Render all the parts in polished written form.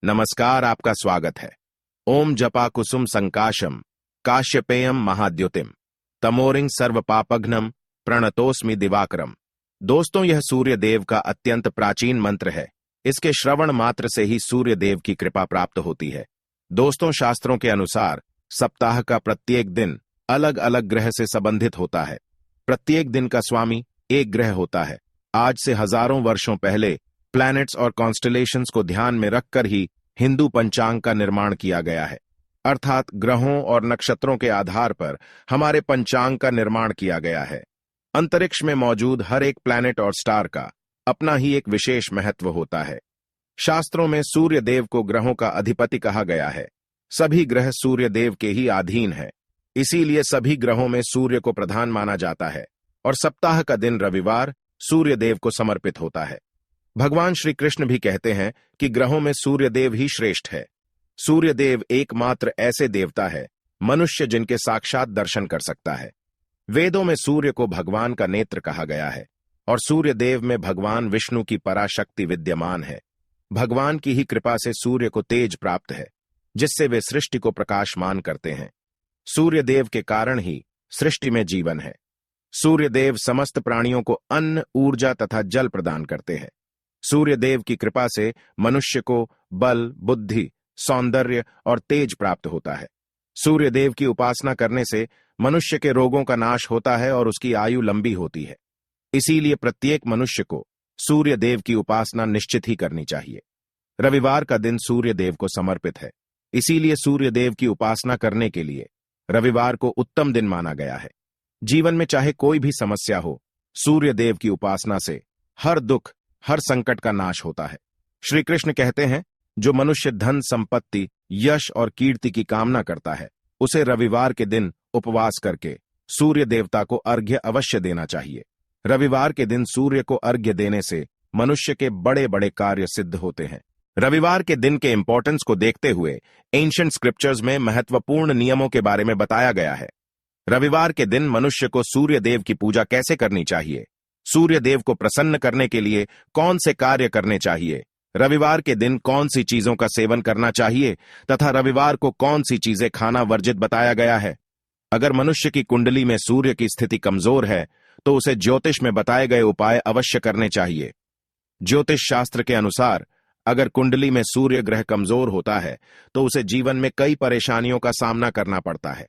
नमस्कार, आपका स्वागत है। ओम जपा कुसुम संकाशम काश्यपेयम महाद्युतिम तमोरिंग सर्व पापघ्नम प्रणतोस्मि दिवाकरम। दोस्तों, यह सूर्य देव का अत्यंत प्राचीन मंत्र है। इसके श्रवण मात्र से ही सूर्य देव की कृपा प्राप्त होती है। दोस्तों, शास्त्रों के अनुसार सप्ताह का प्रत्येक दिन अलग अलग ग्रह से संबंधित होता है। प्रत्येक दिन का स्वामी एक ग्रह होता है। आज से हजारों वर्षों पहले प्लैनेट्स और कॉन्स्टलेशंस को ध्यान में रखकर ही हिंदू पंचांग का निर्माण किया गया है। अर्थात ग्रहों और नक्षत्रों के आधार पर हमारे पंचांग का निर्माण किया गया है। अंतरिक्ष में मौजूद हर एक प्लैनेट और स्टार का अपना ही एक विशेष महत्व होता है। शास्त्रों में सूर्य देव को ग्रहों का अधिपति कहा गया है। सभी ग्रह सूर्य देव के ही अधीन है, इसीलिए सभी ग्रहों में सूर्य को प्रधान माना जाता है और सप्ताह का दिन रविवार सूर्य देव को समर्पित होता है। भगवान श्री कृष्ण भी कहते हैं कि ग्रहों में सूर्य देव ही श्रेष्ठ है। सूर्य देव एकमात्र ऐसे देवता है मनुष्य जिनके साक्षात दर्शन कर सकता है। वेदों में सूर्य को भगवान का नेत्र कहा गया है और सूर्य देव में भगवान विष्णु की पराशक्ति विद्यमान है। भगवान की ही कृपा से सूर्य को तेज प्राप्त है, जिससे वे सृष्टि को प्रकाशमान करते हैं। सूर्य देव के कारण ही सृष्टि में जीवन है। सूर्य देव समस्त प्राणियों को अन्न, ऊर्जा तथा जल प्रदान करते हैं। सूर्य देव की कृपा से मनुष्य को बल, बुद्धि, सौंदर्य और तेज प्राप्त होता है। सूर्य देव की उपासना करने से मनुष्य के रोगों का नाश होता है और उसकी आयु लंबी होती है। इसीलिए प्रत्येक मनुष्य को सूर्य देव की उपासना निश्चित ही करनी चाहिए। रविवार का दिन सूर्य देव को समर्पित है, इसीलिए सूर्य देव की उपासना करने के लिए रविवार को उत्तम दिन माना गया है। जीवन में चाहे कोई भी समस्या हो, सूर्य देव की उपासना से हर दुख, हर संकट का नाश होता है। श्री कृष्ण कहते हैं, जो मनुष्य धन, संपत्ति, यश और कीर्ति की कामना करता है, उसे रविवार के दिन उपवास करके सूर्य देवता को अर्घ्य अवश्य देना चाहिए। रविवार के दिन सूर्य को अर्घ्य देने से मनुष्य के बड़े बड़े कार्य सिद्ध होते हैं। रविवार के दिन के इंपॉर्टेंस को देखते हुए एंशिएंट स्क्रिप्चर्स में महत्वपूर्ण नियमों के बारे में बताया गया है। रविवार के दिन मनुष्य को सूर्य देव की पूजा कैसे करनी चाहिए, सूर्य देव को प्रसन्न करने के लिए कौन से कार्य करने चाहिए, रविवार के दिन कौन सी चीजों का सेवन करना चाहिए तथा रविवार को कौन सी चीजें खाना वर्जित बताया गया है। अगर मनुष्य की कुंडली में सूर्य की स्थिति कमजोर है तो उसे ज्योतिष में बताए गए उपाय अवश्य करने चाहिए। ज्योतिष शास्त्र के अनुसार अगर कुंडली में सूर्य ग्रह कमजोर होता है तो उसे जीवन में कई परेशानियों का सामना करना पड़ता है।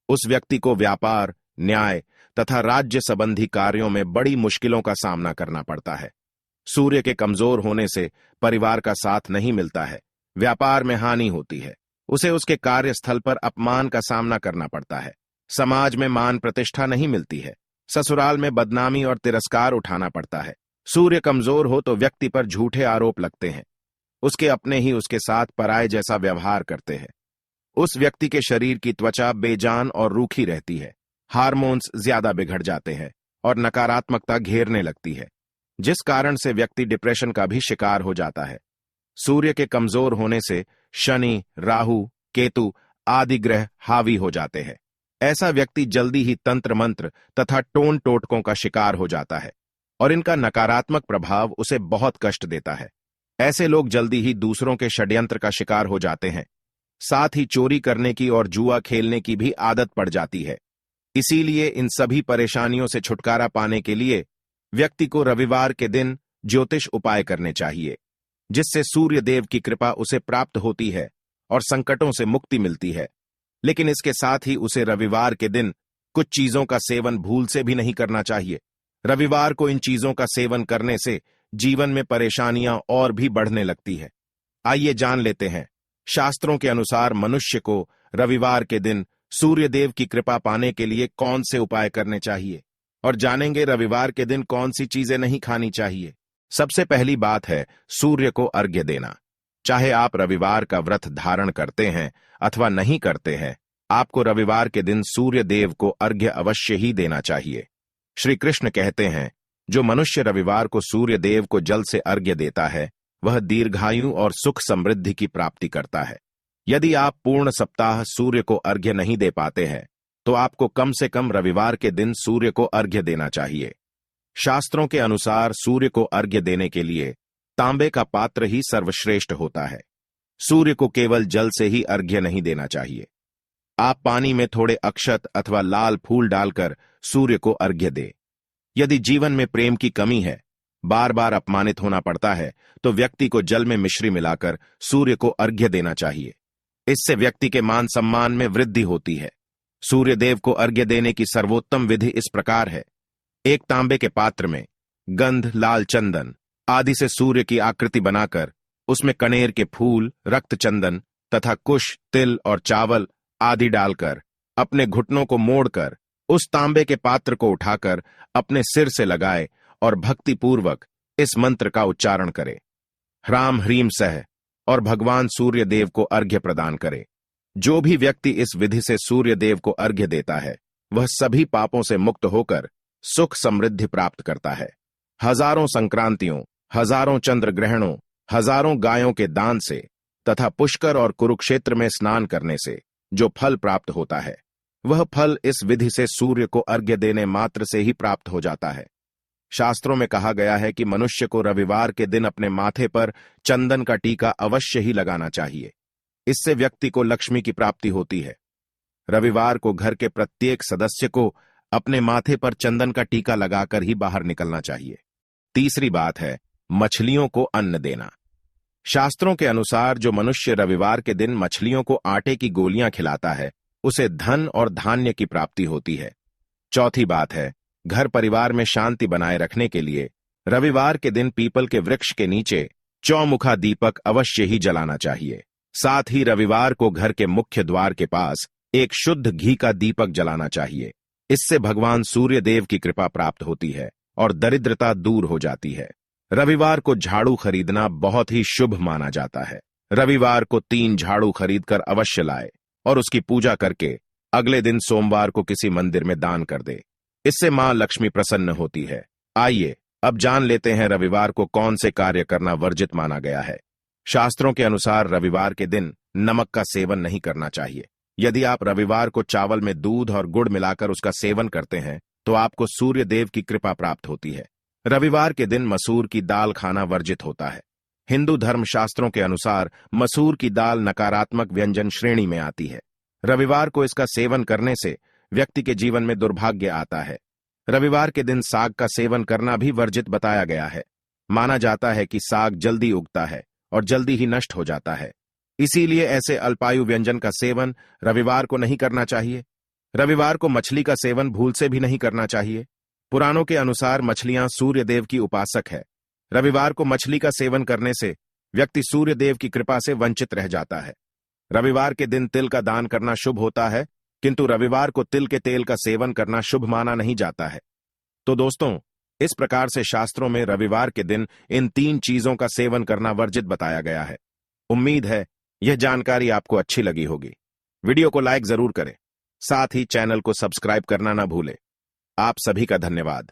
उस व्यक्ति को व्यापार, न्याय तथा राज्य संबंधी कार्यों में बड़ी मुश्किलों का सामना करना पड़ता है। सूर्य के कमजोर होने से परिवार का साथ नहीं मिलता है, व्यापार में हानि होती है, उसे उसके कार्यस्थल पर अपमान का सामना करना पड़ता है, समाज में मान प्रतिष्ठा नहीं मिलती है, ससुराल में बदनामी और तिरस्कार उठाना पड़ता है। सूर्य कमजोर हो तो व्यक्ति पर झूठे आरोप लगते हैं, उसके अपने ही उसके साथ पराये जैसा व्यवहार करते हैं। उस व्यक्ति के शरीर की त्वचा बेजान और रूखी रहती है, हार्मोन्स ज्यादा बिगड़ जाते हैं और नकारात्मकता घेरने लगती है, जिस कारण से व्यक्ति डिप्रेशन का भी शिकार हो जाता है। सूर्य के कमजोर होने से शनि, राहु, केतु आदि ग्रह हावी हो जाते हैं। ऐसा व्यक्ति जल्दी ही तंत्र मंत्र तथा टोन टोटकों का शिकार हो जाता है और इनका नकारात्मक प्रभाव उसे बहुत कष्ट देता है। ऐसे लोग जल्दी ही दूसरों के षड्यंत्र का शिकार हो जाते हैं। साथ ही चोरी करने की और जुआ खेलने की भी आदत पड़ जाती है। इसीलिए इन सभी परेशानियों से छुटकारा पाने के लिए व्यक्ति को रविवार के दिन ज्योतिष उपाय करने चाहिए, जिससे सूर्य देव की कृपा उसे प्राप्त होती है और संकटों से मुक्ति मिलती है। लेकिन इसके साथ ही उसे रविवार के दिन कुछ चीजों का सेवन भूल से भी नहीं करना चाहिए। रविवार को इन चीजों का सेवन करने से जीवन में परेशानियां और भी बढ़ने लगती है। आइए जान लेते हैं, शास्त्रों के अनुसार मनुष्य को रविवार के दिन सूर्य देव की कृपा पाने के लिए कौन से उपाय करने चाहिए और जानेंगे रविवार के दिन कौन सी चीजें नहीं खानी चाहिए। सबसे पहली बात है सूर्य को अर्घ्य देना। चाहे आप रविवार का व्रत धारण करते हैं अथवा नहीं करते हैं, आपको रविवार के दिन सूर्य देव को अर्घ्य अवश्य ही देना चाहिए। श्री कृष्ण कहते हैं, जो मनुष्य रविवार को सूर्य देव को जल से अर्घ्य देता है वह दीर्घायु और सुख समृद्धि की प्राप्ति करता है। यदि आप पूर्ण सप्ताह सूर्य को अर्घ्य नहीं दे पाते हैं तो आपको कम से कम रविवार के दिन सूर्य को अर्घ्य देना चाहिए। शास्त्रों के अनुसार सूर्य को अर्घ्य देने के लिए तांबे का पात्र ही सर्वश्रेष्ठ होता है। सूर्य को केवल जल से ही अर्घ्य नहीं देना चाहिए। आप पानी में थोड़े अक्षत अथवा लाल फूल डालकर सूर्य को अर्घ्य दे। यदि जीवन में प्रेम की कमी है, बार बार अपमानित होना पड़ता है, तो व्यक्ति को जल में मिश्री मिलाकर सूर्य को अर्घ्य देना चाहिए। इससे व्यक्ति के मान सम्मान में वृद्धि होती है। सूर्य देव को अर्घ्य देने की सर्वोत्तम विधि इस प्रकार है। एक तांबे के पात्र में गंध, लाल चंदन आदि से सूर्य की आकृति बनाकर उसमें कनेर के फूल, रक्त चंदन तथा कुश, तिल और चावल आदि डालकर अपने घुटनों को मोड़कर उस तांबे के पात्र को उठाकर अपने सिर से लगाए और भक्तिपूर्वक इस मंत्र का उच्चारण करे, ह्राम ह्रीम सह, और भगवान सूर्य देव को अर्घ्य प्रदान करे। जो भी व्यक्ति इस विधि से सूर्य देव को अर्घ्य देता है, वह सभी पापों से मुक्त होकर सुख समृद्धि प्राप्त करता है। हजारों संक्रांतियों, हजारों चंद्र ग्रहणों, हजारों गायों के दान से तथा पुष्कर और कुरुक्षेत्र में स्नान करने से जो फल प्राप्त होता है, वह फल इस विधि से सूर्य को अर्घ्य देने मात्र से ही प्राप्त हो जाता है। शास्त्रों में कहा गया है कि मनुष्य को रविवार के दिन अपने माथे पर चंदन का टीका अवश्य ही लगाना चाहिए। इससे व्यक्ति को लक्ष्मी की प्राप्ति होती है। रविवार को घर के प्रत्येक सदस्य को अपने माथे पर चंदन का टीका लगाकर ही बाहर निकलना चाहिए। तीसरी बात है मछलियों को अन्न देना। शास्त्रों के अनुसार जो मनुष्य रविवार के दिन मछलियों को आटे की गोलियां खिलाता है, उसे धन और धान्य की प्राप्ति होती है। चौथी बात है घर परिवार में शांति बनाए रखने के लिए रविवार के दिन पीपल के वृक्ष के नीचे चौमुखा दीपक अवश्य ही जलाना चाहिए। साथ ही रविवार को घर के मुख्य द्वार के पास एक शुद्ध घी का दीपक जलाना चाहिए। इससे भगवान सूर्य देव की कृपा प्राप्त होती है और दरिद्रता दूर हो जाती है। रविवार को झाड़ू खरीदना बहुत ही शुभ माना जाता है। रविवार को 3 झाड़ू खरीदकर अवश्य लाए और उसकी पूजा करके अगले दिन सोमवार को किसी मंदिर में दान कर दे। इससे मां लक्ष्मी प्रसन्न होती है। आइए अब जान लेते हैं रविवार को कौन से कार्य करना वर्जित माना गया है। शास्त्रों के अनुसार रविवार के दिन नमक का सेवन नहीं करना चाहिए। यदि आप रविवार को चावल में दूध और गुड़ मिलाकर उसका सेवन करते हैं तो आपको सूर्य देव की कृपा प्राप्त होती है। रविवार के दिन मसूर की दाल खाना वर्जित होता है। हिंदू धर्म शास्त्रों के अनुसार मसूर की दाल नकारात्मक व्यंजन श्रेणी में आती है। रविवार को इसका सेवन करने से व्यक्ति के जीवन में दुर्भाग्य आता है। रविवार के दिन साग का सेवन करना भी वर्जित बताया गया है। माना जाता है कि साग जल्दी उगता है और जल्दी ही नष्ट हो जाता है, इसीलिए ऐसे अल्पायु व्यंजन का सेवन रविवार को नहीं करना चाहिए। रविवार को मछली का सेवन भूल से भी नहीं करना चाहिए। पुराणों के अनुसार मछलियां सूर्य देव की उपासक है। रविवार को मछली का सेवन करने से व्यक्ति सूर्य देव की कृपा से वंचित रह जाता है। रविवार के दिन तिल का दान करना शुभ होता है, किंतु रविवार को तिल के तेल का सेवन करना शुभ माना नहीं जाता है। तो दोस्तों, इस प्रकार से शास्त्रों में रविवार के दिन इन 3 चीजों का सेवन करना वर्जित बताया गया है। उम्मीद है यह जानकारी आपको अच्छी लगी होगी। वीडियो को लाइक जरूर करें, साथ ही चैनल को सब्सक्राइब करना ना भूलें। आप सभी का धन्यवाद।